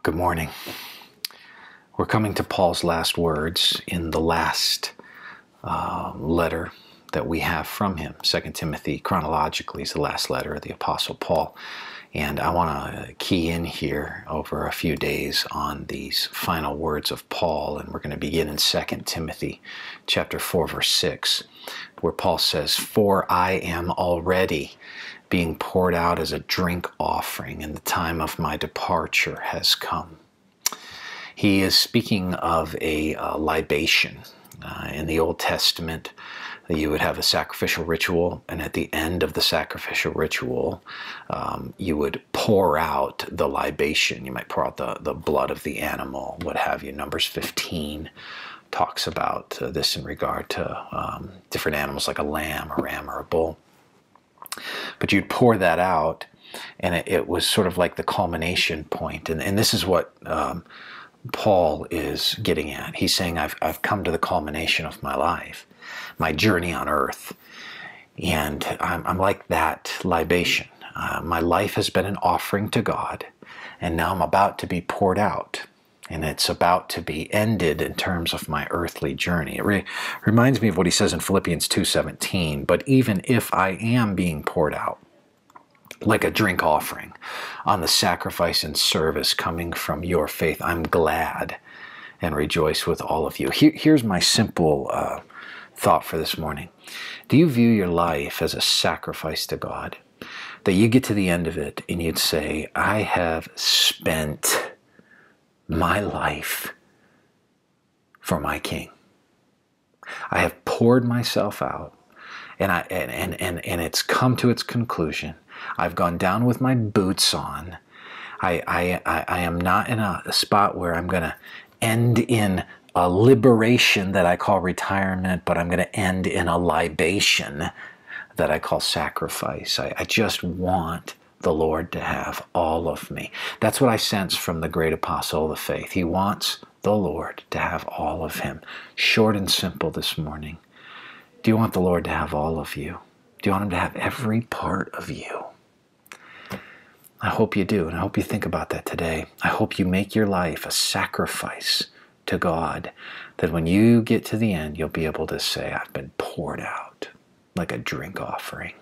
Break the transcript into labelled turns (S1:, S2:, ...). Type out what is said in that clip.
S1: Good morning. We're coming to Paul's last words in the last letter that we have from him. 2 Timothy, chronologically, is the last letter of the Apostle Paul. And I want to key in here over a few days on these final words of Paul. And we're going to begin in 2 Timothy chapter 4, verse 6, where Paul says, "For I am already being poured out as a drink offering, and the time of my departure has come." He is speaking of a libation. In the Old Testament, you would have a sacrificial ritual, and at the end of the sacrificial ritual, you would pour out the libation. You might pour out the blood of the animal, what have you. Numbers 15 talks about this in regard to different animals like a lamb, a ram, or a bull. But you'd pour that out, and it was sort of like the culmination point. And this is what Paul is getting at. He's saying, I've come to the culmination of my life, my journey on earth, and I'm like that libation. My life has been an offering to God, and now I'm about to be poured out, and it's about to be ended in terms of my earthly journey. It reminds me of what he says in Philippians 2:17, "But even if I am being poured out like a drink offering on the sacrifice and service coming from your faith, I'm glad and rejoice with all of you." Here's my simple thought for this morning. Do you view your life as a sacrifice to God? That you get to the end of it and you'd say, I have spent my life for my King. I have poured myself out, and it's come to its conclusion. I've gone down with my boots on. I am not in a spot where I'm going to end in a liberation that I call retirement, but I'm going to end in a libation that I call sacrifice. I just want the Lord to have all of me. That's what I sense from the great apostle of the faith. He wants the Lord to have all of him. Short and simple this morning. Do you want the Lord to have all of you? Do you want him to have every part of you? I hope you do, and I hope you think about that today. I hope you make your life a sacrifice to God, that when you get to the end, you'll be able to say, I've been poured out like a drink offering.